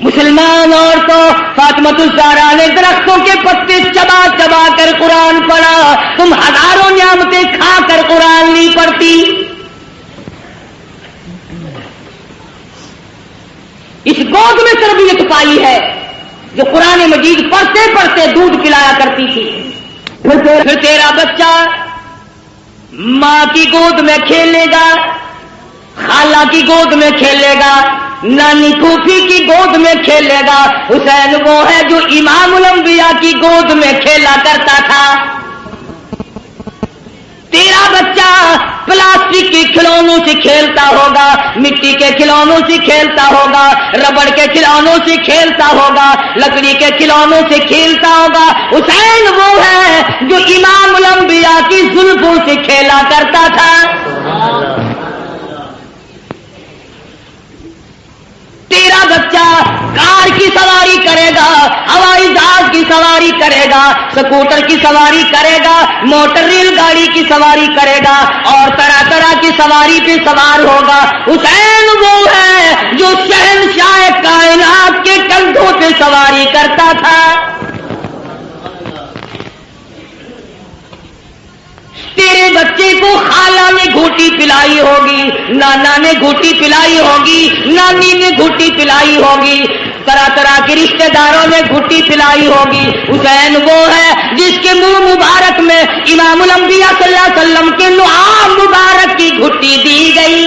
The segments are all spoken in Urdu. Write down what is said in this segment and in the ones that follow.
مسلمان عورتوں فاطمہ الزہرا نے درختوں کے پتے چبا چبا کر قرآن پڑھا، تم ہزاروں نعمتیں کھا کر قرآن نہیں پڑھتی. اس گود میں تربیت پائی ہے جو قرآن مجید پڑھتے پڑھتے دودھ پلایا کرتی تھی. پھر تیرا بچہ ماں کی گود میں کھیلے گا، خالہ کی گود میں کھیلے گا، نانی پھوپھی کی گود میں کھیلے گا. حسین وہ ہے جو امام الانبیاء کی گود میں کھیلا کرتا تھا. تیرا بچہ پلاسٹک کے کھلونوں سے کھیلتا ہوگا، مٹی کے کھلونوں سے کھیلتا ہوگا، ربڑ کے کھلونوں سے کھیلتا ہوگا، لکڑی کے کھلونوں سے کھیلتا ہوگا. حسین وہ ہے جو امام الانبیاء کی زلفوں سے کھیلا کرتا تھا. تیرا بچہ کار کی سواری کرے گا، ہوائی جہاز کی سواری کرے گا، سکوٹر کی سواری کرے گا، موٹر ریل گاڑی کی سواری کرے گا اور طرح طرح کی سواری پہ سوار ہوگا. حسین وہ ہے جو شہنشاہ کائنات کے کندھوں پہ سواری کرتا تھا. تیرے بچے کو خالہ نے گھوٹی پلائی ہوگی، نانا نے گھوٹی پلائی ہوگی، نانی نے گھوٹی پلائی ہوگی، طرح طرح کے رشتہ داروں نے گھوٹی پلائی ہوگی. حسین وہ ہے جس کے منہ مبارک میں امام الانبیاء صلی اللہ علیہ وسلم کے نعام مبارک کی گھوٹی دی گئی.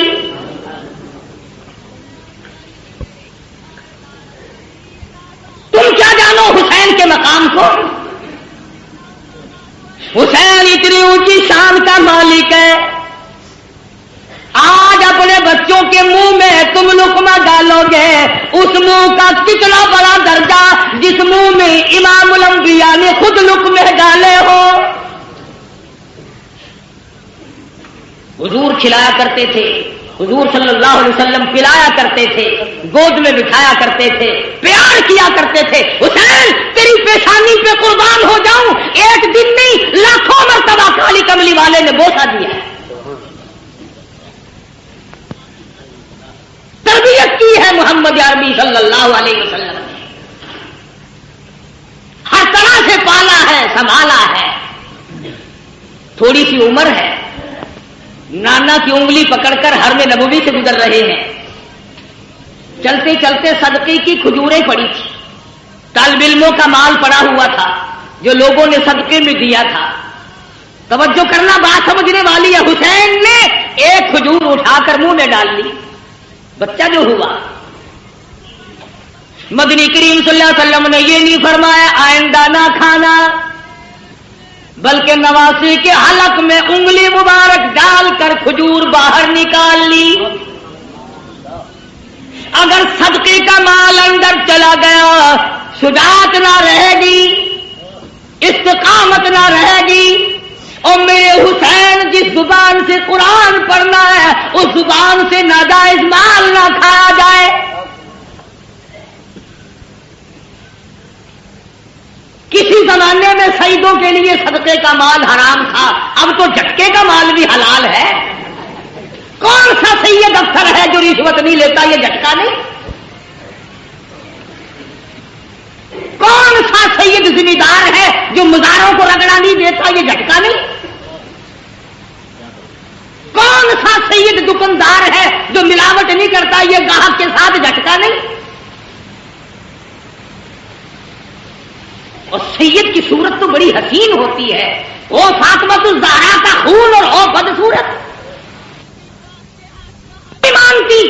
تم کیا جانو حسین کے مقام کو؟ حسین اتنی اونچی شان کا مالک ہے. آج اپنے بچوں کے منہ میں تم لقمہ ڈالو گے، اس منہ کا کتنا بڑا درجہ جس منہ میں امام الانبیاء نے خود لقمے ڈالے ہو. حضور کھلایا کرتے تھے، حضور صلی اللہ علیہ وسلم پلایا کرتے تھے، گود میں بٹھایا کرتے تھے، پیار کیا کرتے تھے. حسین تیری پیشانی پہ قربان ہو جاؤں، ایک دن نہیں لاکھوں مرتبہ کالی کملی والے نے بوسہ دیا. تربیت کی ہے محمد عربی صلی اللہ علیہ وسلم نے، ہر طرح سے پالا ہے، سنبھالا ہے. تھوڑی سی عمر ہے، نانا کی انگلی پکڑ کر حرم نبوی سے گزر رہے ہیں. چلتے چلتے صدقے کی کھجوریں پڑی تھی، طالب علموں کا مال پڑا ہوا تھا جو لوگوں نے صدقے میں دیا تھا. توجہ کرنا، بات سمجھنے والی ہے. حسین نے ایک کھجور اٹھا کر منہ میں ڈال لی. بچہ جو ہوا، مدنی کریم صلی اللہ علیہ وسلم نے یہ نہیں فرمایا آئندہ نہ کھانا، بلکہ نواسی کے حلق میں انگلی مبارک ڈال کر کھجور باہر نکال لی. اگر صدقے کا مال اندر چلا گیا، شجاعت نہ رہے گی، استقامت نہ رہے گی. اور میرے حسین جس زبان سے قرآن پڑھنا ہے اس زبان سے ناجائز مال نہ کھایا جائے. کسی زمانے میں سیدوں کے لیے صدقے کا مال حرام تھا، اب تو جھٹکے کا مال بھی حلال ہے. کون سا سید افسر ہے جو رشوت نہیں لیتا؟ یہ جھٹکا نہیں. کون سا سید ذمہ دار ہے جو مزاروں کو رگڑا نہیں دیتا؟ یہ جھٹکا نہیں. کون سا سید دکاندار ہے جو ملاوٹ نہیں کرتا؟ یہ گاہک کے ساتھ جھٹکا نہیں. اور سید کی صورت تو بڑی حسین ہوتی ہے. وہ فاطمہ الزہرا کا خون اور وہ بدصورت مانتی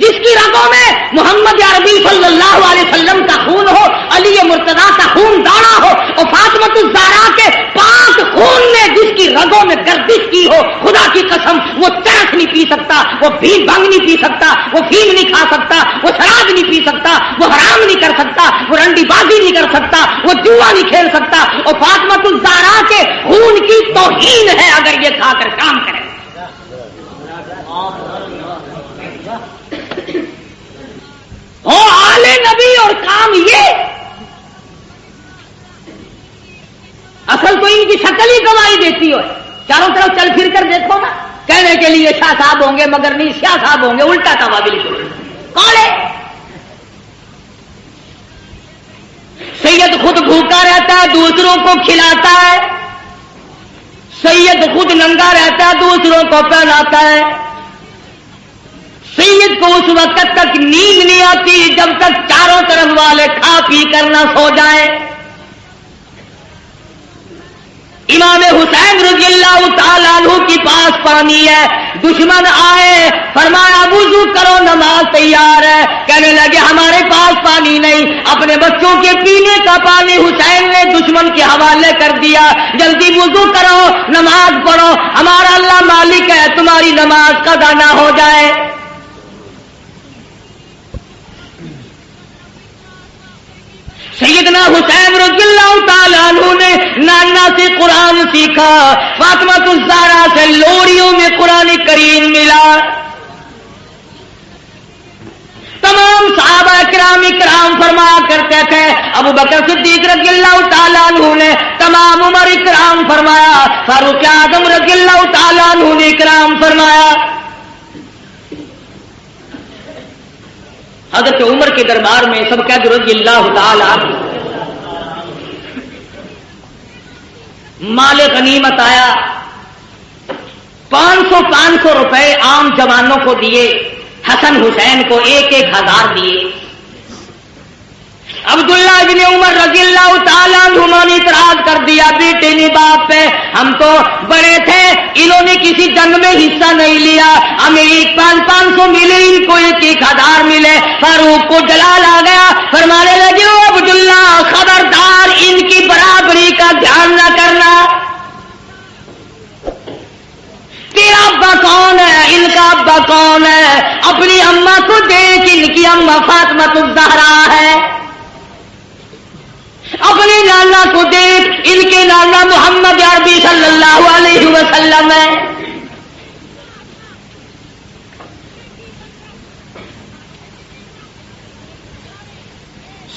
جس کی رگوں میں محمد عربی صلی اللہ علیہ وسلم کا خون ہو، علی مرتضیٰ کا خون دوڑا ہو، اور فاطمہ الزہرا کے پاک خون نے جس کی رگوں میں گردش کی ہو، خدا کی قسم وہ چرس نہیں پی سکتا، وہ بھنگ نہیں پی سکتا، وہ فیم نہیں کھا سکتا، وہ شراب نہیں پی سکتا، وہ حرام نہیں کر سکتا، وہ رنڈی بازی نہیں کر سکتا، وہ جوا نہیں کھیل سکتا. اور فاطمہ الزہرا کے خون کی توہین ہے اگر یہ کھا کر کام کرے. ہو آل نبی اور کام یہ، اصل تو ان کی شکل ہی گواہی دیتی ہو. چاروں طرف چل پھر کر دیکھو نا، کہنے کے لیے شاہ صاحب ہوں گے مگر نہیں شاہ صاحب ہوں گے، الٹا تھا بالکل. کون ہے ہے دوسروں کو کھلاتا ہے، سید خود ننگا رہتا ہے دوسروں کو پہناتا ہے، سید کو اس وقت تک نیند نہیں آتی جب تک چاروں طرف والے کھا پی کر نہ سو جائیں۔ امام حسین رضی اللہ تعالیٰ عنہ کے پاس پانی ہے، دشمن آئے، فرمایا وضو کرو نماز تیار ہے، کہنے لگے ہمارے پاس پانی نہیں، اپنے بچوں کے پینے کا پانی حسین نے دشمن کے حوالے کر دیا، جلدی وضو کرو نماز پڑھو، ہمارا اللہ مالک ہے، تمہاری نماز قضا نہ ہو جائے۔ سیدنا حسین رضی اللہ تعالیٰ عنہ نے نانا سے قرآن سیکھا، فاطمہ الزہرا سے لوریوں میں قرآن کریم ملا۔ تمام صحابہ کرام فرمایا کرتے تھے، ابو بکر صدیق رضی اللہ تعالیٰ عنہ نے، تمام عمر کرام فرمایا، فاروق اعظم رضی اللہ تعالیٰ عنہ نے کرام فرمایا۔ حضرت عمر کے دربار میں سب کہہ دو رضی اللہ تعالی عنہ، مال غنیمت آیا، 500 روپے عام جوانوں کو دیے، حسن حسین کو 1,000 دیے۔ عبداللہ بن عمر رضی اللہ تعالیٰ عنہ نے اعتراض کر دیا، بیٹے نے باپ پہ، ہم تو بڑے تھے، انہوں نے کسی جنگ میں حصہ نہیں لیا، ہمیں 500 ملے، ان کو 1,000 ملے۔ فاروق کو جلال آ گیا، فرمانے لگے او عبداللہ خبردار ان کی برابری کا دھیان نہ کرنا، تیرا ابا کون ہے، ان کا ابا کون ہے، اپنی اماں کو دیکھ، ان کی اماں فاطمہ الزہرا ہے، اپنے نانا کو دیکھ، ان کے نانا محمد عربی صلی اللہ علیہ وسلم ہے۔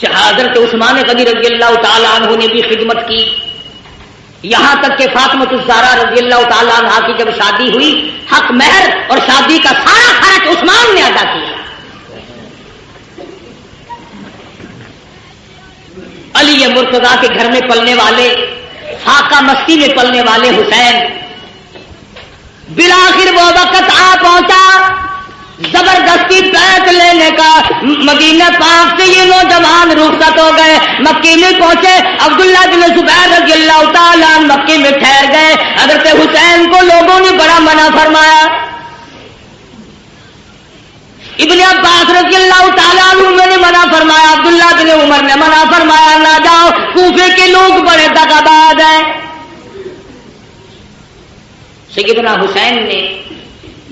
حضرت عثمان غنی رضی اللہ تعالیٰ عنہ نے بھی خدمت کی، یہاں تک کہ فاطمہ الزہرا رضی اللہ تعالیٰ عنہ کی جب شادی ہوئی، حق مہر اور شادی کا سارا خرچ عثمان نے ادا کیا۔ علی مرتضیٰ کے گھر میں پلنے والے، فاقہ مستی میں پلنے والے حسین، بالآخر وہ وقت آ پہنچا زبردستی بیعت لینے کا، مدینہ پاک سے یہ نوجوان رخصت ہو گئے، مکے میں پہنچے، عبداللہ بن زبیر رضی اللہ تعالیٰ مکے میں ٹھہر گئے۔ حضرت حسین کو لوگوں نے بڑا منع فرمایا، ابن عباس رضی اللہ تعالیٰ عنہ نے منع فرمایا، عبداللہ بن عمر نے منع فرمایا، نہ جاؤ، کوفے کے لوگ بڑے دغاباز ہیں۔ سیدنا حسین نے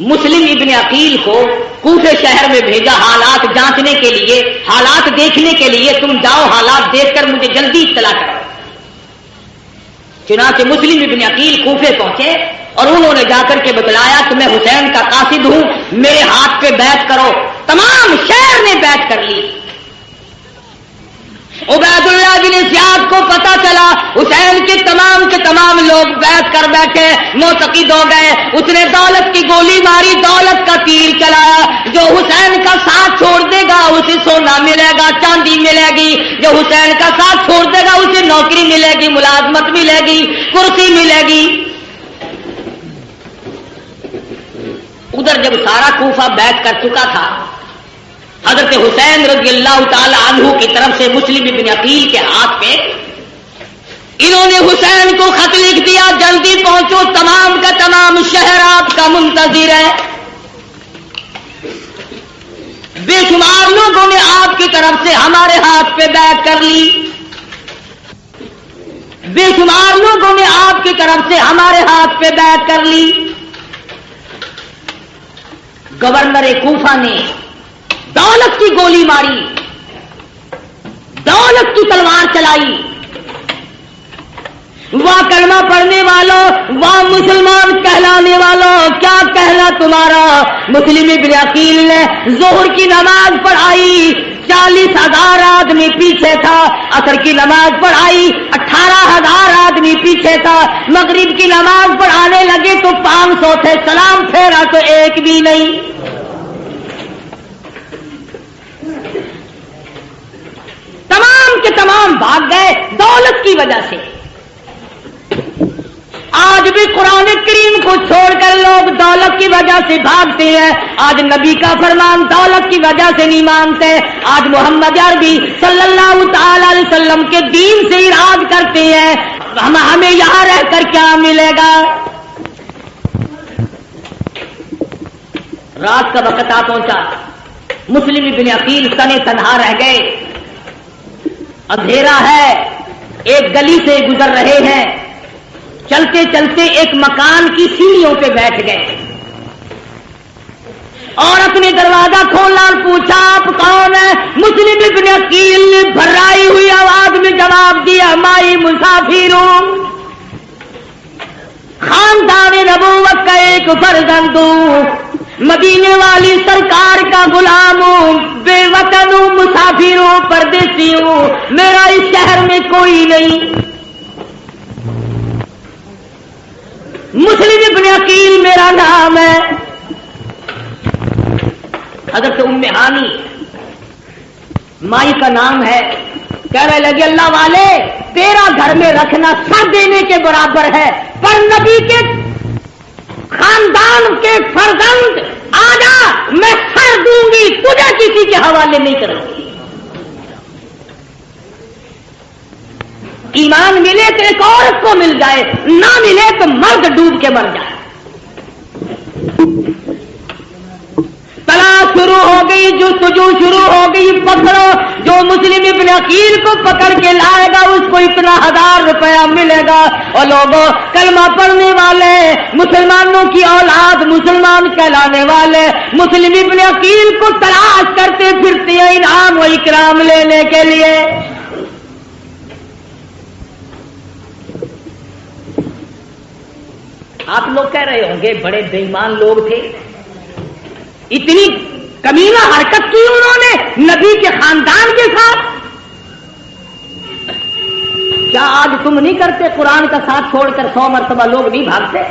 مسلم ابن عقیل کو کوفے شہر میں بھیجا حالات جانچنے کے لیے، حالات دیکھنے کے لیے، تم جاؤ حالات دیکھ کر مجھے جلدی اطلاع کرو۔ چنانچہ مسلم ابن عقیل کوفے پہنچے اور انہوں نے جا کر کے بتلایا کہ میں حسین کا قاصد ہوں، میرے ہاتھ پہ بیعت کرو۔ تمام شہر نے بیعت کر لی۔ عبید اللہ بن زیاد کو پتا چلا حسین کے تمام لوگ بیعت کر بیٹھے، معتقد ہو گئے۔ اس نے دولت کی گولی ماری، دولت کا تیر چلایا، جو حسین کا ساتھ چھوڑ دے گا اسے سونا ملے گا، چاندی ملے گی، جو حسین کا ساتھ چھوڑ دے گا اسے نوکری ملے گی، ملازمت ملے گی، کرسی ملے گی۔ ادھر جب سارا کوفہ بیعت کر چکا تھا، حضرت حسین رضی اللہ تعالی عنہ کی طرف سے مسلم ابن عقیل کے ہاتھ پہ انہوں نے حسین کو خط لکھ دیا، جلدی پہنچو، تمام کا تمام شہر آپ کا منتظر ہے۔ بے شمار لوگوں نے آپ کی طرف سے ہمارے ہاتھ پہ بیعت کر لی، بے شمار لوگوں نے آپ کی طرف سے ہمارے ہاتھ پہ بیعت کر لی۔ گورنر کوفہ نے دولت کی گولی ماری، دولت کی تلوار چلائی۔ واہ کلمہ پڑھنے والوں، واہ مسلمان کہلانے والوں، کیا کہنا تمہارا۔ مسلم ابن عقیل نے ظہر کی نماز پڑھائی، 40,000 آدمی پیچھے تھا، عصر کی نماز پڑھائی، 18,000 آدمی پیچھے تھا، مغرب کی نماز پڑھانے لگے تو 500 تھے، سلام پھیرا تو ایک بھی نہیں۔ تمام کے تمام بھاگ گئے دولت کی وجہ سے. آج بھی قرآن کریم کو چھوڑ کر لوگ دولت کی وجہ سے بھاگتے ہیں. آج نبی کا فرمان دولت کی وجہ سے نہیں مانتے. آج محمد عربی صلی اللہ تعالی علیہ وسلم کے دین سے اراد کرتے ہیں ہمیں یہاں رہ کر کیا ملے گا. رات کا وقت آ پہنچا. مسلم ابن عقیل تنے تنہا رہ گئے. اندھیرا ہے. ایک گلی سے گزر رہے ہیں. چلتے چلتے ایک مکان کی سیڑھیوں پہ بیٹھ گئے. عورت نے دروازہ کھولا اور پوچھا آپ کون ہیں؟ مسلم ابن عقیل نے بھرائی ہوئی آواز میں جواب دیا مائی مسافر ہوں، خاندان نبوت کا ایک فرزند ہوں، مدینے والی سرکار کا غلام ہوں، بے وطن ہوں، مسافر ہوں، پردیسی ہوں، میرا اس شہر میں کوئی نہیں. مسلم ابن عقیل میرا نام ہے. حضرت ام ہانی مائی کا نام ہے. کہنے لگے اللہ والے تیرا گھر میں رکھنا سر دینے کے برابر ہے، پر نبی کے خاندان کے فرزند آجا میں سر دوں گی، تجھے کسی کے حوالے نہیں کروں گی. ایمان ملے تو ایک عورت کو مل جائے، نہ ملے تو مرد ڈوب کے مر جائے. تلاش شروع ہو گئی، جستجو شروع ہو گئی. پکڑو، جو مسلم ابن عقیل کو پکڑ کے لائے گا اس کو اتنا 1000 روپیہ ملے گا. اور لوگوں کلمہ پڑھنے والے مسلمانوں کی اولاد مسلمان کہلانے والے مسلم ابن عقیل کو تلاش کرتے پھرتے ہیں انعام و اکرام لینے کے لیے. آپ لوگ کہہ رہے ہوں گے بڑے بے ایمان لوگ تھے، اتنی کمینہ حرکت کی انہوں نے نبی کے خاندان کے ساتھ. کیا آج تم نہیں کرتے؟ قرآن کا ساتھ چھوڑ کر 100 مرتبہ لوگ نہیں بھاگتے؟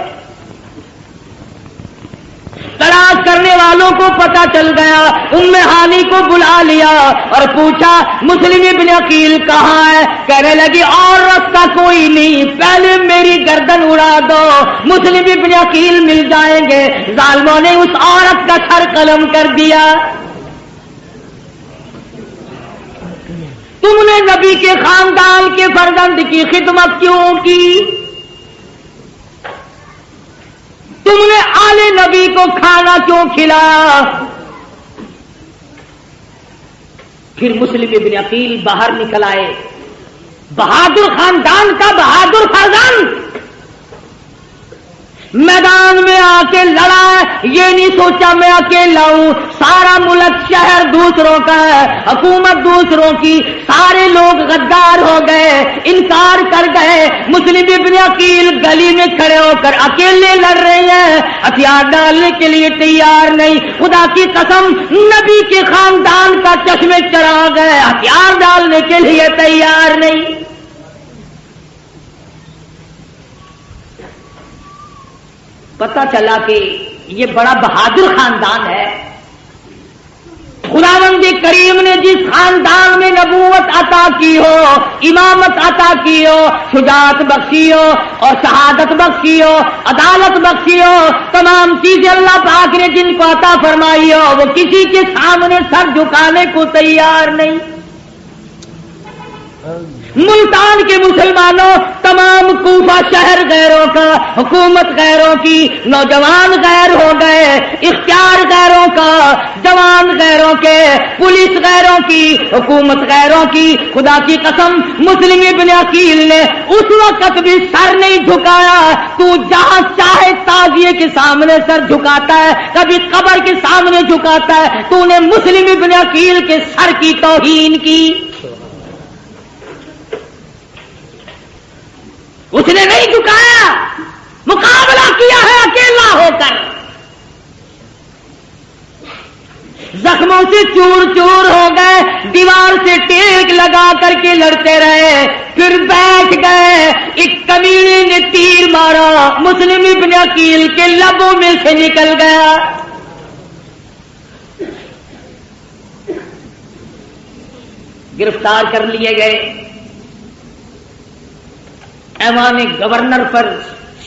تلاش کرنے والوں کو پتہ چل گیا. ام ہانی کو بلا لیا اور پوچھا مسلم ابن عقیل کہاں ہے؟ کہنے لگی اور رستہ کوئی نہیں، پہلے میری گردن اڑا دو، مسلم ابن عقیل مل جائیں گے. ظالموں نے اس عورت کا سر قلم کر دیا. تم نے نبی کے خاندان کے فرزند کی خدمت کیوں کی؟ تم نے آل نبی کو کھانا کیوں کھلایا؟ پھر مسلم ابن عقیل باہر نکل آئے. بہادر خاندان کا بہادر فرزند میدان میں آ کے لڑا. یہ نہیں سوچا میں اکیلا ہوں، سارا ملک شہر دوسروں کا ہے، حکومت دوسروں کی. سارے لوگ غدار ہو گئے، انکار کر گئے. مسلم ابن عقیل گلی میں کھڑے ہو کر اکیلے لڑ رہے ہیں، ہتھیار ڈالنے کے لیے تیار نہیں. خدا کی قسم نبی کے خاندان کا چشمے چراغ ہے، ہتھیار ڈالنے کے لیے تیار نہیں. پتہ چلا کہ یہ بڑا بہادر خاندان ہے. خداوند کریم نے جس خاندان میں نبوت عطا کی ہو، امامت عطا کی ہو، شجاعت بخشی ہو اور شہادت بخشی ہو، عدالت بخشی ہو، تمام چیزیں اللہ پاک نے جن کو عطا فرمائی ہو، وہ کسی کے سامنے سر جھکانے کو تیار نہیں. ملتان کے مسلمانوں تمام کوفہ شہر غیروں کا، حکومت غیروں کی، نوجوان غیر ہو گئے، اختیار غیروں کا، جوان غیروں کے، پولیس غیروں کی، حکومت غیروں کی. خدا کی قسم مسلم ابن عقیل نے اس وقت بھی سر نہیں جھکایا. تو جہاں چاہے تازیے کے سامنے سر جھکاتا ہے، کبھی قبر کے سامنے جھکاتا ہے. تو نے مسلم ابن عقیل کے سر کی توہین کی. اس نے نہیں جھکایا، مقابلہ کیا ہے اکیلا ہو کر. زخموں سے چور چور ہو گئے، دیوار سے ٹیک لگا کر کے لڑتے رہے. پھر بیٹھ گئے. ایک کمینے نے تیر مارا، مسلم ابن عقیل کے لبوں میں سے نکل گیا. گرفتار کر لیے گئے. ایوان گورنر پر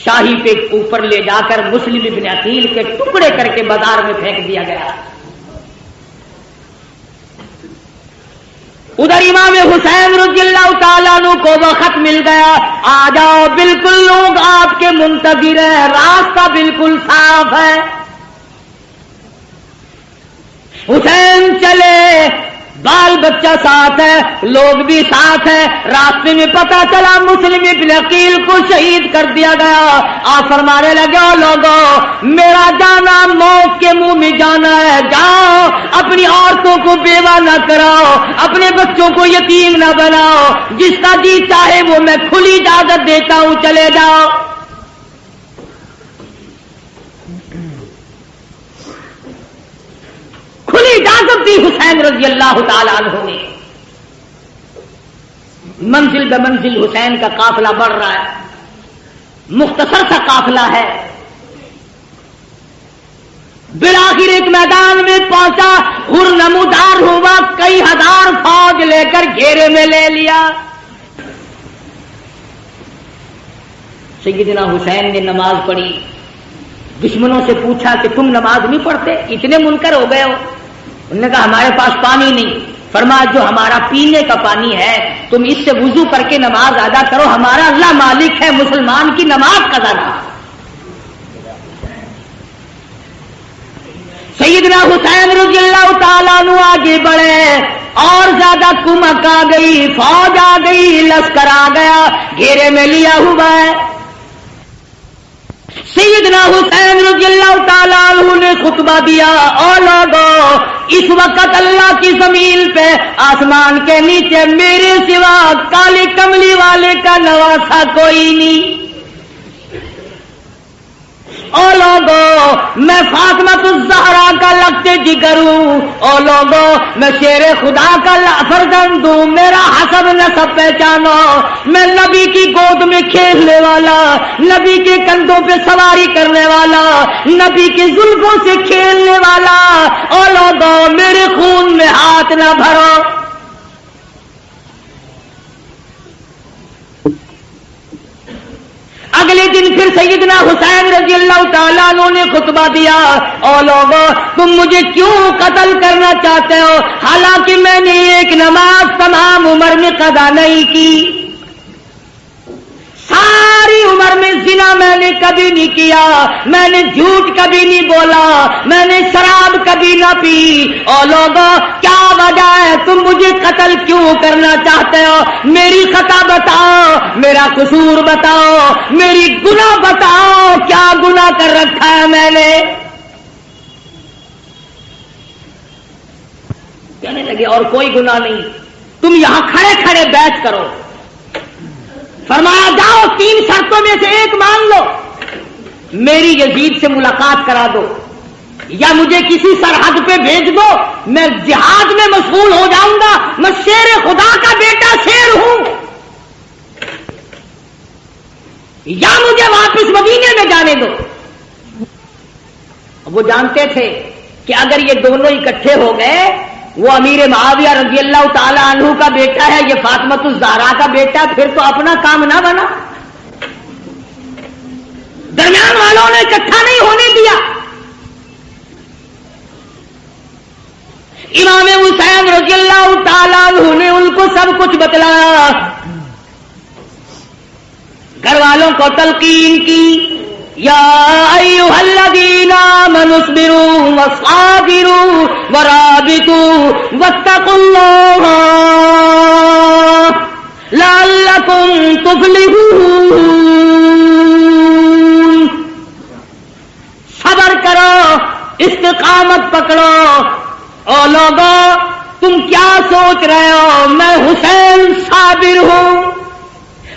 شاہی پہ اوپر لے جا کر مسلم ابن عقیل کے ٹکڑے کر کے بازار میں پھینک دیا گیا. ادھر امام حسین رضی اللہ تعالیٰ عنہ کو وقت مل گیا. آ جاؤ، بالکل لوگ آپ کے منتظر ہیں، راستہ بالکل صاف ہے. حسین چلے، بال بچہ ساتھ ہے، لوگ بھی ساتھ ہیں. راستے میں پتہ چلا مسلم ابن عقیل کو شہید کر دیا گیا. آپ فرمانے لگے، او لوگوں، میرا جانا موت کے منہ میں جانا ہے. جاؤ، اپنی عورتوں کو بیوہ نہ کراؤ، اپنے بچوں کو یتیم نہ بناؤ. جس کا جی چاہے وہ میں کھلی اجازت دیتا ہوں، چلے جاؤ. کھلی اجازت دی حسین رضی اللہ تعالیٰ عنہ نے. منزل بہ منزل حسین کا قافلہ بڑھ رہا ہے. مختصر سا قافلہ ہے. بالآخر ایک میدان میں پہنچا، نمودار ہوا، کئی ہزار فوج لے کر گھیرے میں لے لیا. سیدنا حسین نے نماز پڑھی. دشمنوں سے پوچھا کہ تم نماز نہیں پڑھتے، اتنے منکر ہو گئے ہو؟ انہوں نے کہا ہمارے پاس پانی نہیں. فرمایا جو ہمارا پینے کا پانی ہے تم اس سے وضو کر کے نماز ادا کرو، ہمارا اللہ مالک ہے، مسلمان کی نماز قضا نہ. سیدنا حسین رضی اللہ تعالیٰ عنہ آگے بڑھے، اور زیادہ کمک آ گئی، فوج آ گئی، لشکر آ گیا، گھیرے میں لیا ہوا ہے. سیدنا حسین رضی اللہ تعالیٰ عنہ نے خطبہ دیا، اور لوگوں، اس وقت اللہ کی زمین پہ آسمان کے نیچے میرے سوا کالی کملی والے کا نواسا کوئی نہیں. او لوگوں، میں فاطمہ الزہرا کا لگتے جگر ہوں. او لوگوں، میں شیر خدا کا فرزند ہوں، میرا حسب نسب پہچانو. میں نبی کی گود میں کھیلنے والا، نبی کے کندھوں پہ سواری کرنے والا، نبی کے زلفوں سے کھیلنے والا. او لوگوں، میرے خون میں ہاتھ نہ بھرو. اگلے دن پھر سیدنا حسین رضی اللہ تعالیٰ عنہ نے خطبہ دیا، او لوگوں، تم مجھے کیوں قتل کرنا چاہتے ہو، حالانکہ میں نے ایک نماز تمام عمر میں قضا نہیں کی. ساری عمر میں زنا میں نے کبھی نہیں کیا، میں نے جھوٹ کبھی نہیں بولا، میں نے شراب کبھی نہ پی. اور لوگوں، کیا وجہ ہے تم مجھے قتل کیوں کرنا چاہتے ہو؟ میری خطا بتاؤ، میرا قصور بتاؤ، میری گناہ بتاؤ، کیا گناہ کر رکھا ہے میں نے؟ کہنے لگے اور کوئی گناہ نہیں، تم یہاں کھڑے کھڑے بیعت کرو. فرمایا جاؤ، 3 شرطوں میں سے ایک مان لو، میری یزید سے ملاقات کرا دو، یا مجھے کسی سرحد پہ بھیج دو، میں جہاد میں مشغول ہو جاؤں گا، میں شیر خدا کا بیٹا شیر ہوں، یا مجھے واپس مدینے میں جانے دو. وہ جانتے تھے کہ اگر یہ دونوں اکٹھے ہو گئے، وہ امیر معاویہ رضی اللہ تعالیٰ عنہ کا بیٹا ہے، یہ فاطمہ الزہرا کا بیٹا، پھر تو اپنا کام نہ بنا. درمیان والوں نے اکٹھا نہیں ہونے دیا. امام حسین رضی اللہ تعالیٰ عنہ نے ان کو سب کچھ بتلایا، گھر والوں کو تلقین کی، یا ایھا الذین آمنوا اصبروا وصابروا ورابطوا واتقوا اللہ لعلکم تفلحون. صبر کرو، استقامت پکڑو. او لوگوں، تم کیا سوچ رہے ہو؟ میں حسین صابر ہوں،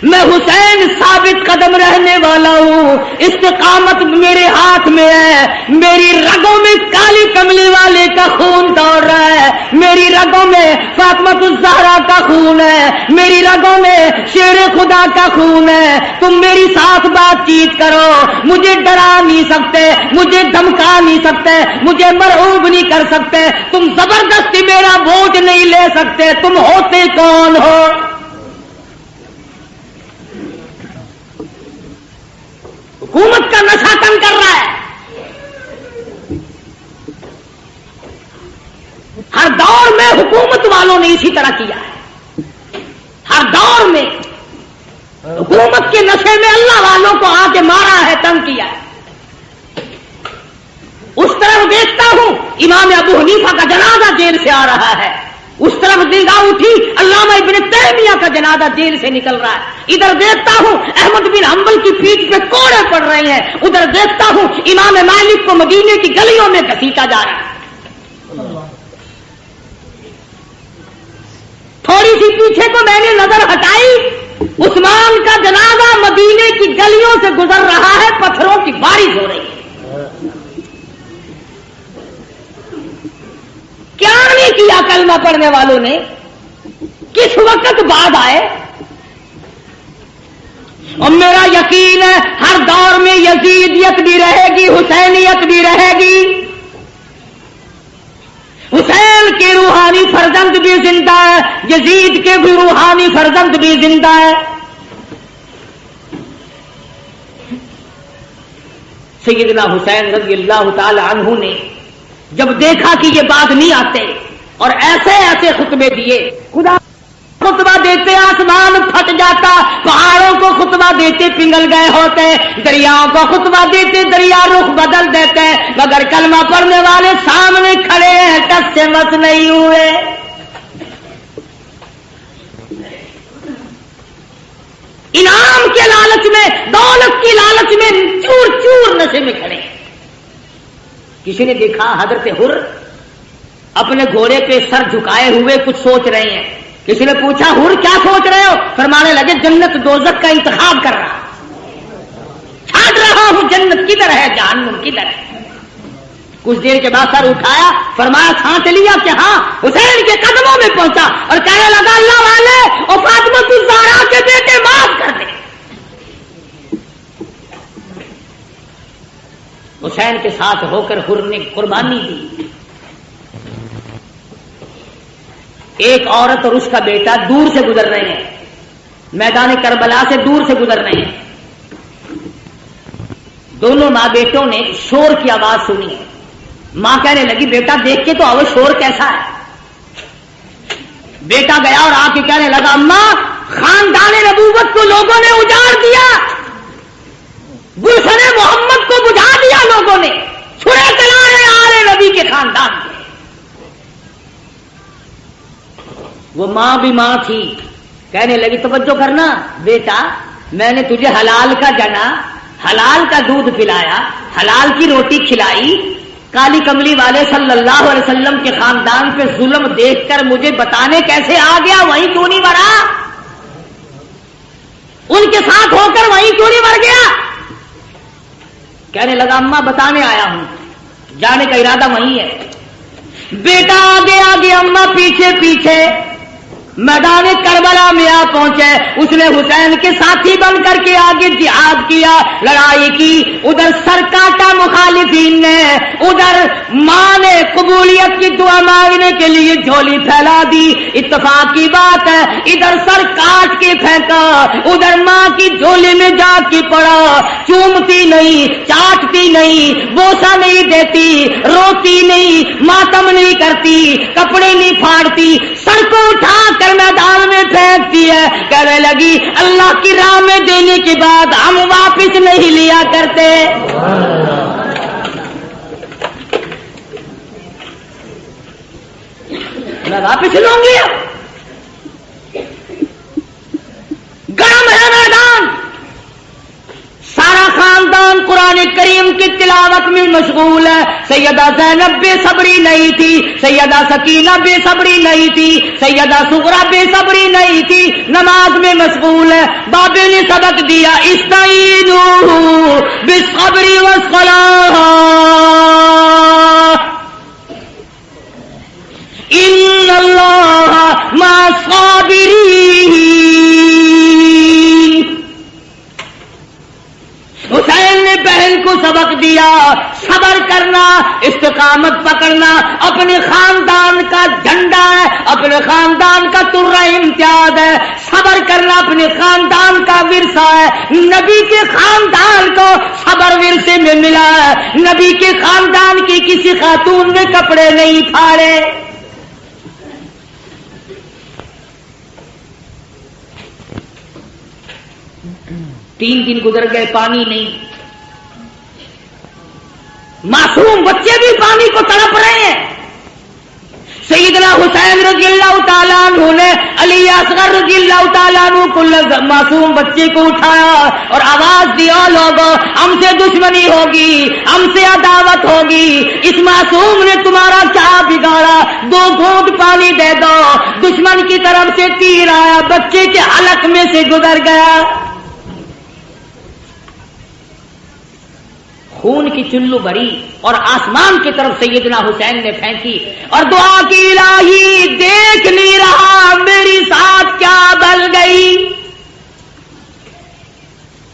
میں حسین ثابت قدم رہنے والا ہوں، استقامت میرے ہاتھ میں ہے، میری رگوں میں کالی کملی والے کا خون دوڑ رہا ہے، میری رگوں میں فاطمہ الزہرا کا خون ہے، میری رگوں میں شیر خدا کا خون ہے. تم میری ساتھ بات چیت کرو، مجھے ڈرا نہیں سکتے، مجھے دھمکا نہیں سکتے، مجھے مرعوب نہیں کر سکتے، تم زبردستی میرا بوجھ نہیں لے سکتے. تم ہوتے کون ہو؟ حکومت کا نشہ تنگ کر رہا ہے. ہر دور میں حکومت والوں نے اسی طرح کیا ہے. ہر دور میں حکومت کے نشے میں اللہ والوں کو آ کے مارا ہے, تنگ کیا ہے. اس طرف دیکھتا ہوں امام ابو حنیفہ کا جنازہ جیل سے آ رہا ہے, اس طرف نگاہ اٹھی علامہ ابن تیمیہ کا جنازہ جیل سے نکل رہا ہے. ادھر دیکھتا ہوں احمد بن حنبل کی پیٹھ پہ کوڑے پڑ رہے ہیں, ادھر دیکھتا ہوں امام مالک کو مدینے کی گلیوں میں گھسیٹا جا رہا ہے. تھوڑی سی پیچھے کو میں نے نظر ہٹائی, عثمان کا جنازہ مدینے کی گلیوں سے گزر رہا ہے, پتھروں کی بارش ہو رہی ہے. کیا نہیں کیا کلمہ پڑھنے والوں نے, کس وقت بعد آئے. اور میرا یقین ہے ہر دور میں یزیدیت بھی رہے گی, حسینیت بھی رہے گی. حسین کے روحانی فرزند بھی زندہ ہے, یزید کے بھی روحانی فرزند بھی زندہ ہے. سیدنا حسین رضی اللہ تعالی عنہ نے جب دیکھا کہ یہ بات نہیں آتے اور ایسے ایسے خطبے دیے, خدا خطبہ دیتے آسمان پھٹ جاتا, پہاڑوں کو خطبہ دیتے پنگل گئے ہوتے, دریاؤں کو خطبہ دیتے دریا رخ بدل دیتے, مگر کلمہ پڑھنے والے سامنے کھڑے ہیں, ٹس سے مس نہیں ہوئے. انعام کے لالچ میں, دولت کی لالچ میں چور چور نشے میں کھڑے. کسی نے دیکھا حضرت حر اپنے گھوڑے پہ سر جھکائے ہوئے کچھ سوچ رہے ہیں. کسی نے پوچھا حر کیا سوچ رہے ہو؟ فرمانے لگے جنت دوزخ کا انتخاب کر رہا, چھانٹ رہا ہوں جنت کدھر ہے جہنم کدھر ہے. کچھ دیر کے بعد سر اٹھایا, فرمایا چھانٹ لیا کہ ہاں. حسین کے قدموں میں پہنچا اور کہنے لگا اللہ والے اور فاطمہ الزہرا کے بیٹے معاف کر دیں. حسین کے ساتھ ہو کر حر نے قربانی دی. ایک عورت اور اس کا بیٹا دور سے گزر رہے ہیں, میدان کربلا سے دور سے گزر رہے ہیں. دونوں ماں بیٹوں نے شور کی آواز سنی. ماں کہنے لگی بیٹا دیکھ کے تو آؤ شور کیسا ہے. بیٹا گیا اور آ کے کہنے لگا اماں خاندان نبوت کو لوگوں نے اجاڑ دیا, گلشن محمد کو بجھا دیا لوگوں نے, چھڑے چلا رہے آل نبی کے خاندان کے. وہ ماں بھی ماں تھی, کہنے لگی توجہ کرنا بیٹا, میں نے تجھے حلال کا جنا, حلال کا دودھ پلایا, حلال کی روٹی کھلائی, کالی کملی والے صلی اللہ علیہ وسلم کے خاندان پہ ظلم دیکھ کر مجھے بتانے کیسے آ گیا وہیں کیوں نہیں مرا, ان کے ساتھ ہو کر وہیں کیوں نہیں مر گیا. کہنے لگا اماں بتانے آیا ہوں, جانے کا ارادہ وہیں ہے. بیٹا آگے آگے اماں پیچھے پیچھے میدان کربلا میں آ پہنچے. اس نے حسین کے ساتھی بن کر کے آگے جہاد کیا, لڑائی کی. ادھر سر کاٹا مخالفین نے, ادھر ماں نے قبولیت کی دعا مانگنے کے لیے جھولی پھیلا دی. اتفاق کی بات ہے ادھر سر کاٹ کے پھینکا, ادھر ماں کی جھولی میں جا کے پڑا. چومتی نہیں, چاٹتی نہیں, بوسا نہیں دیتی, روتی نہیں, ماتم نہیں کرتی, کپڑے نہیں پھاڑتی, سر کو اٹھا کر میدان میں پھینکتی ہے. کہنے لگی اللہ کی راہ میں دینے کے بعد ہم واپس نہیں لیا کرتے. میں واپس لوں گی. گرم ہے میدان, سارا خاندان قرآن کریم کی تلاوت میں مشغول ہے. سیدہ زینب بے صبری نہیں تھی, سیدہ سکینہ بے صبری نہیں تھی, سیدہ سغرا بے صبری نہیں تھی, نماز میں مشغول ہے. بابے نے سبق دیا استعینوا بالصبر والصلاۃ ان اللہ مع الصابرین. حسین نے بہن کو سبق دیا دیا، صبر کرنا، استقامت پکڑنا اپنے خاندان کا جھنڈا ہے، اپنے خاندان کا ترہ امتیاز ہے، صبر کرنا اپنے خاندان کا ورثہ ہے۔ نبی کے خاندان کو صبر ورثے میں ملا ہے، نبی کے خاندان کی کسی خاتون نے کپڑے نہیں پھاڑے۔ تین دن گزر گئے، پانی نہیں، معصوم بچے بھی پانی کو تڑپ رہے ہیں۔ سیدنا حسین رضی اللہ تعالیٰ عنہ نے علی اصغر رضی اللہ تعالیٰ عنہ کو معصوم بچے کو اٹھایا اور آواز دیا، لوگوں ہم سے دشمنی ہوگی، ہم سے عداوت ہوگی، اس معصوم نے تمہارا کیا بگاڑا، 2 گھونٹ پانی دے دو۔ دشمن کی طرف سے تیر آیا، بچے کے حلق میں سے گزر گیا، خون کی چلو بھری اور آسمان کی طرف سیدنا حسین نے پھینکی اور دعا کی، الہی دیکھ نہیں رہا میری ساتھ کیا بل گئی۔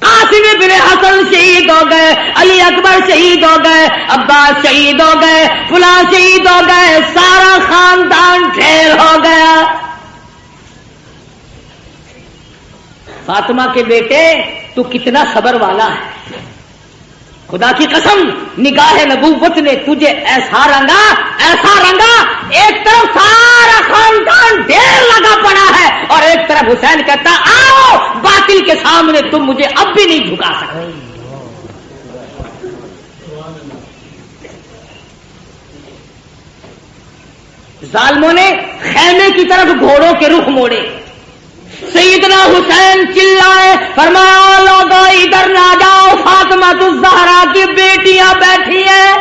قاسم بن حسن شہید ہو گئے، علی اکبر شہید ہو گئے، عباس شہید ہو گئے، فلاں شہید ہو گئے، سارا خاندان ڈھیر ہو گیا۔ فاطمہ کے بیٹے تو کتنا صبر والا ہے، خدا کی قسم نگاہ نبوت نے تجھے ایسا رنگا، ایک طرف سارا خاندان ڈھیر لگا پڑا ہے اور ایک طرف حسین کہتا آؤ باطل کے سامنے تم مجھے اب بھی نہیں جھکا سکتے۔ ظالموں نے خیمے کی طرف گھوڑوں کے رخ موڑے، سیدنا حسین چلائے، فرمایا لوگوں ادھر نہ جاؤ، فاطمہ الزہرا کی بیٹیاں بیٹھی ہیں،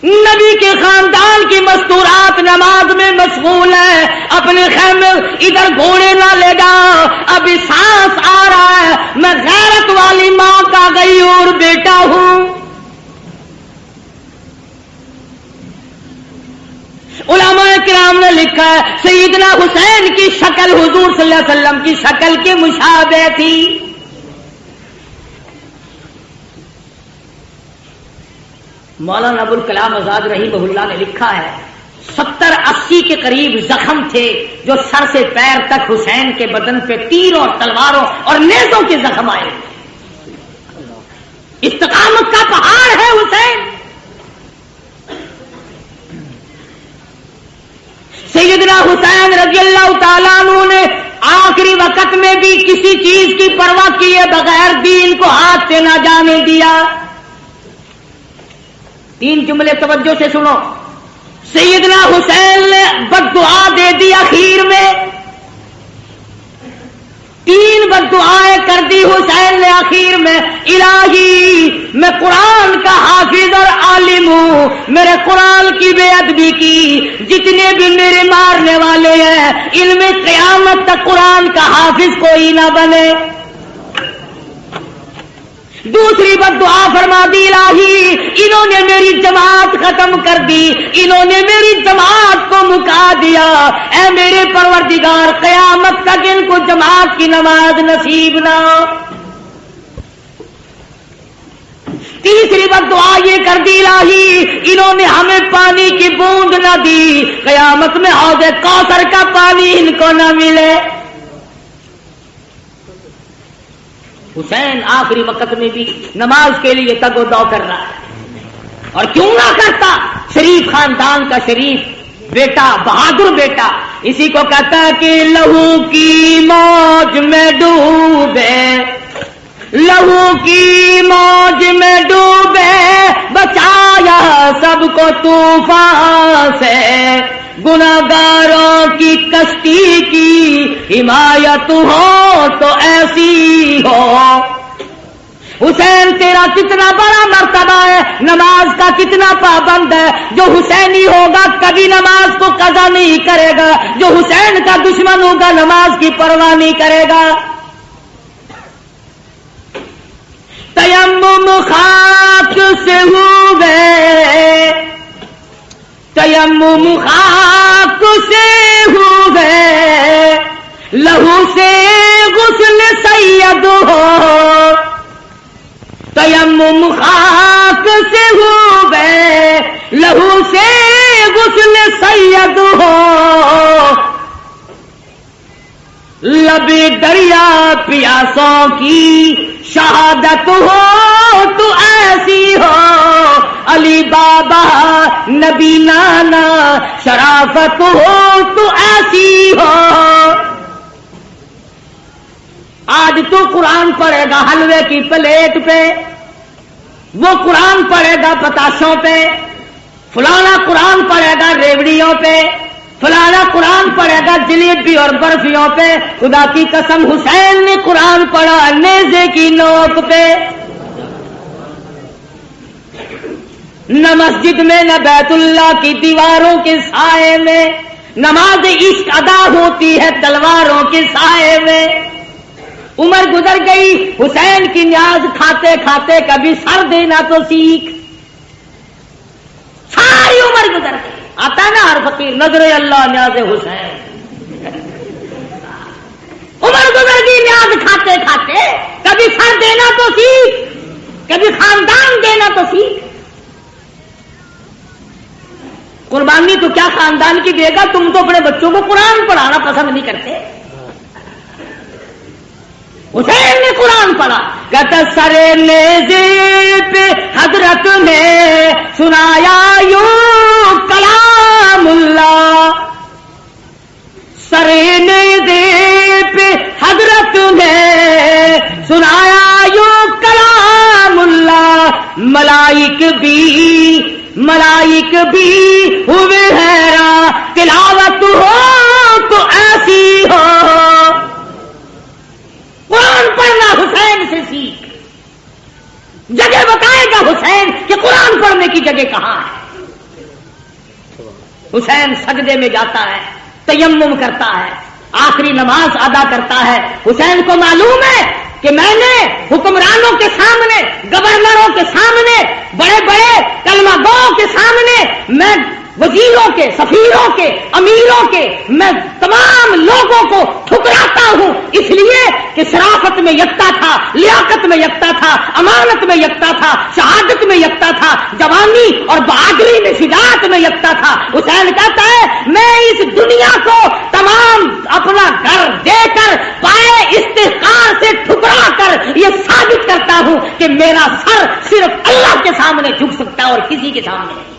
نبی کے خاندان کی مستورات نماز میں مشغول ہے، اپنے خیمے ادھر گھوڑے نہ لے جاؤ، ابھی سانس آ رہا ہے، میں غیرت والی ماں کا غیور بیٹا ہوں۔ علماء کرام نے لکھا ہے سیدنا حسین کی شکل حضور صلی اللہ علیہ وسلم کی شکل کے مشابہ تھی۔ مولانا ابوالکلام آزاد رحمہ اللہ نے لکھا ہے 70-80 کے قریب زخم تھے جو سر سے پیر تک حسین کے بدن پہ تیروں، تلواروں اور نیزوں کے زخم آئے۔ استقامت کا پہاڑ ہے حسین۔ سیدنا حسین رضی اللہ تعالیٰ عنہ نے آخری وقت میں بھی کسی چیز کی پرواہ کیے بغیر دین کو ہاتھ سے نہ جانے دیا۔ 3 جملے توجہ سے سنو۔ سیدنا حسین نے بد دعا دے دی اخیر میں، 3 بد دعائیں کر دی حسین نے اخیر میں، الہی میں قرآن کا حافظ اور عالم ہوں، میرے قرآن کی بے ادبی کی، جتنے بھی میرے مارنے والے ہیں ان میں قیامت تک قرآن کا حافظ کوئی نہ بنے۔ دوسری بد دعا فرما دی، الہی انہوں نے میری جماعت ختم کر دی، انہوں نے میری جماعت کو مکا دیا، اے میرے پروردگار قیامت تک ان کو جماعت کی نماز نصیب نہ ہو۔ تیسری بد دعا یہ کر دی، الہی انہوں نے ہمیں پانی کی بوند نہ دی، قیامت میں حوض کوثر کا پانی ان کو نہ ملے۔ حسین آخری وقت میں بھی نماز کے لیے تگ و دو کر رہا ہے، اور کیوں نہ کرتا، شریف خاندان کا شریف بیٹا، بہادر بیٹا، اسی کو کہتا ہے کہ لہو کی موج میں ڈوبے، لہو کی موج میں ڈوبے، بچایا سب کو طوفان سے، گناہگاروں کی کشتی کی حمایت ہو تو ایسی ہو۔ حسین تیرا کتنا بڑا مرتبہ ہے، نماز کا کتنا پابند ہے، جو حسینی ہوگا کبھی نماز کو قضا نہیں کرے گا، جو حسین کا دشمن ہوگا نماز کی پرواہ نہیں کرے گا۔ تیمم خاک سے ہوئے، تیمم خاک سے ہوئے، لہو سے غسل سید ہو، تیمم خاک سے ہوئے لہو سے غسل سید ہو لبے دریا پیاسوں کی شہادت ہو تو ایسی ہو علی بابا نبی نانا شرافت ہو تو ایسی ہو. آج تو قرآن پڑھے گا حلوے کی پلیٹ پہ, وہ قرآن پڑھے گا پتاشوں پہ, فلانا قرآن پڑھے گا ریوڑیوں پہ, فلانا قرآن پڑھے گا جلیبی اور برفیوں پہ. خدا کی قسم حسین نے قرآن پڑھا نیزے کی نوک پہ. نہ مسجد میں نہ بیت اللہ کی دیواروں کے سائے میں, نماز عشق ادا ہوتی ہے تلواروں کے سائے میں. عمر گزر گئی حسین کی نیاز کھاتے کھاتے, کبھی سر دینا تو سیکھ. ساری عمر گزر گئی. آتا نا ہر فقیر نظر اللہ نیاز حسین. عمر گزر گئی نیاز کھاتے کھاتے, کبھی سر دینا تو سیکھ, کبھی خاندان دینا تو سیکھ. قربانی تو کیا خاندان کی دے گا, تم تو اپنے بچوں کو قرآن پڑھانا پسند نہیں کرتے. حسین نے قرآن پڑھا, کہتا سر نیزے پہ حضرت نے سنایا یوں کلام اللہ. سر نیزے پہ حضرت نے سنایا یوں کلام اللہ. ملائک بھی ہوئے حیران, تلاوت ہو تو ایسی ہو. قرآن پڑھنا حسین سے سیکھ. جگہ بتائے گا حسین کہ قرآن پڑھنے کی جگہ کہاں ہے. حسین سجدے میں جاتا ہے, تیمم کرتا ہے, آخری نماز ادا کرتا ہے. حسین کو معلوم ہے کہ میں نے حکمرانوں کے سامنے, گورنروں کے سامنے, بڑے بڑے کلمہ گوؤں کے سامنے, میں وزیروں کے, سفیروں کے, امیروں کے, میں تمام لوگوں کو ٹھکراتا ہوں, اس لیے کہ شرافت میں یکتا تھا, لیاقت میں یکتا تھا, امانت میں یکتا تھا, شہادت میں یکتا تھا, جوانی اور بہادری میں شجاعت میں یکتا تھا. حسین کہتا ہے میں اس دنیا کو تمام اپنا گھر دے کر پائے استحقار سے ٹھکرا کر یہ ثابت کرتا ہوں کہ میرا سر صرف اللہ کے سامنے جھک سکتا ہے اور کسی کے سامنے نہیں.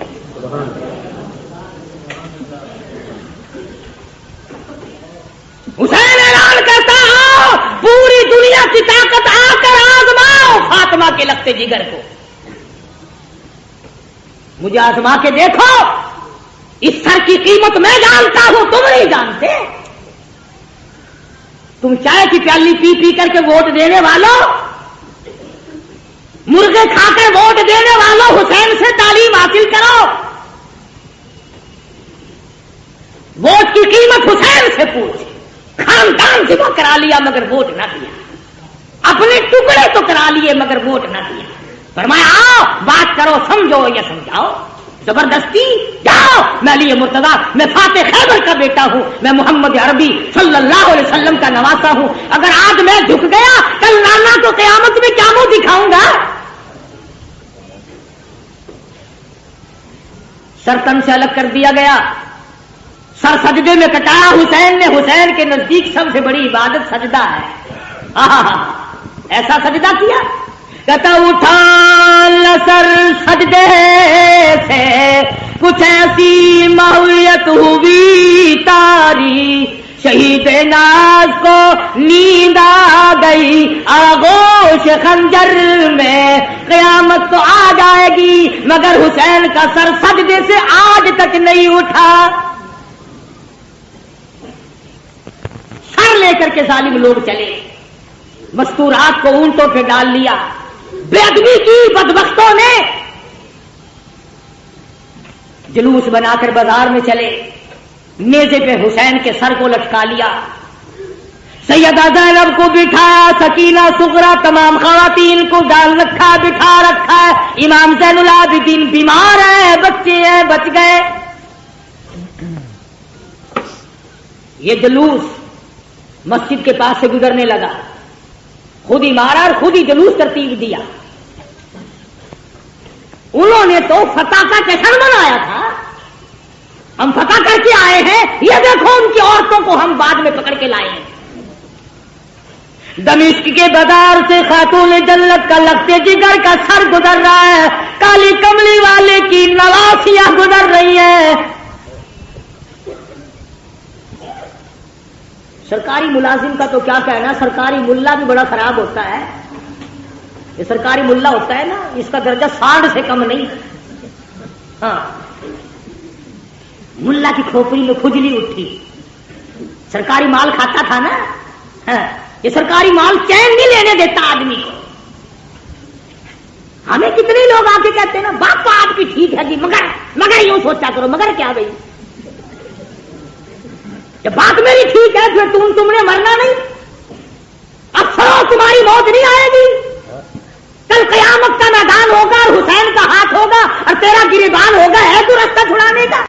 حسین اعلان کرتا ہو پوری دنیا کی طاقت آ کر آزماؤ فاطمہ کے لگتے جگر کو. مجھے آزما کے دیکھو, اس سر کی قیمت میں جانتا ہوں, تم نہیں جانتے. تم چائے کی پیالی پی پی کر کے ووٹ دینے والوں, مرغے کھا کر ووٹ دینے والوں, حسین سے تعلیم حاصل کرو. ووٹ کی قیمت حسین سے پوچھ. خاندان جمع کرا لیا مگر ووٹ نہ دیا, اپنے ٹکڑے تو کرا لیے مگر ووٹ نہ دیا. فرمایا آؤ بات کرو, سمجھو یا سمجھاؤ. زبردستی جاؤ, میں علی مرتضیٰ, میں فاتح خیبر کا بیٹا ہوں, میں محمد عربی صلی اللہ علیہ وسلم کا نواسا ہوں. اگر آج میں جھک گیا کل نانا کو قیامت میں کیا منہ دکھاؤں گا. سر تن سے الگ کر دیا گیا, سر سجدے میں کٹایا حسین نے. حسین کے نزدیک سب سے بڑی عبادت سجدہ ہے. ایسا سجدہ کیا, کہتا اٹھا سر سجدے سے کچھ ایسی ماحولیت ہوئی تاری, شہید ناز کو نیند آ گئی, آغوش خنجر میں قیامت تو آ جائے گی, مگر حسین کا سر سجدے سے آج تک نہیں اٹھا. سر لے کر کے ظالم لوگ چلے, مستورات کو اونٹوں پہ ڈال لیا, بے ادبی کی بدبختوں نے, جلوس بنا کر بازار میں چلے, نیزے پہ حسین کے سر کو لٹکا لیا. سیدہ زینب کو بٹھایا, سکینہ صغرا, تمام خواتین کو ڈال رکھا, بٹھا رکھا ہے. امام زین العابدین بیمار ہیں, بچے ہیں, بچ گئے. یہ جلوس مسجد کے پاس سے گزرنے لگا, خود ہی مارا اور خود ہی جلوس ترتیب دیا. انہوں نے تو فتح کا جشن منایا تھا. ہم فتح کر کے آئے ہیں, یہ دیکھو ان کی عورتوں کو ہم بعد میں پکڑ کے لائے ہیں. دمشق کے بازار سے خاتون جنت کا لگتے جگر کا سر گزر رہا ہے, کالی کملی والے کی نواسیاں گزر رہی ہے. سرکاری ملازم کا تو کیا کہنا, سرکاری ملا بھی بڑا خراب ہوتا ہے. یہ سرکاری ملا ہوتا ہے نا, اس کا درجہ 60 سے کم نہیں. ہاں, ملا کی کھوپڑی میں کھجلی اٹھی, سرکاری مال کھاتا تھا نا. ہاں, یہ سرکاری مال چین نہیں لینے دیتا آدمی کو. ہمیں کتنے لوگ آ کے کہتے ہیں نا بات تو آپ کی ٹھیک ہے جی, مگر یوں سوچا کرو. مگر کیا بھائی, جب بات میری ٹھیک ہے پھر تم نے مرنا نہیں. اب سرو تمہاری موت نہیں آئے گی. کل قیامت کا میدان ہوگا اور حسین کا ہاتھ ہوگا اور تیرا گریبان ہوگا. ہے تو رستہ چھڑانے کا.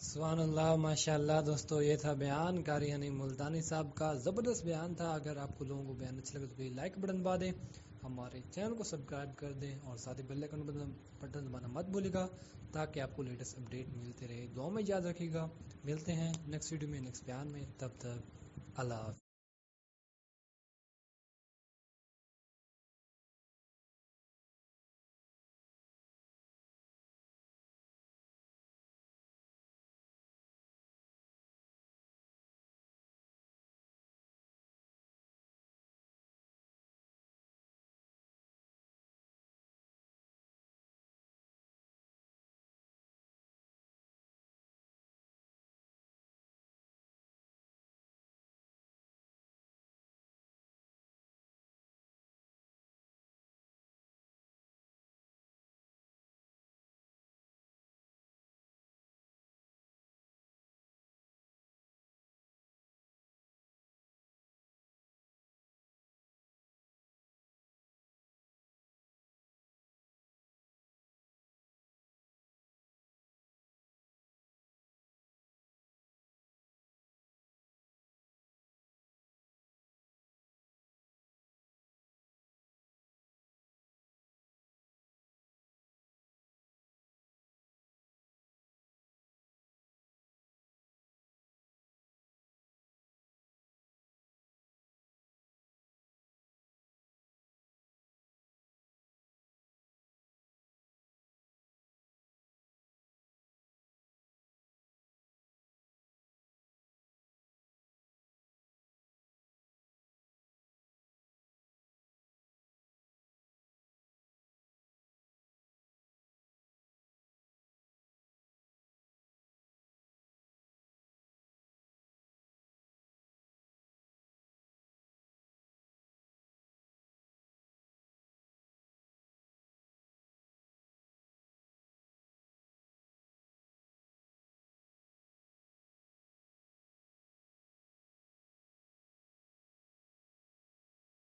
سبحان اللہ, ماشاء اللہ. دوستو یہ تھا بیان قاری حنیف ملتانی صاحب کا, زبردست بیان تھا. اگر آپ کو لوگوں کو بیان اچھا لگے تو پلیز لائک بٹن دبا دیں, ہمارے چینل کو سبسکرائب کر دیں اور ساتھ ہی بیل آئیکن بٹن دبانا مت بھولیے گا تاکہ آپ کو لیٹسٹ اپڈیٹ ملتے رہے. دعاؤں میں یاد رکھیے گا. ملتے ہیں نیکسٹ ویڈیو میں, نیکسٹ بیان میں. تب تک اللہ حافظ.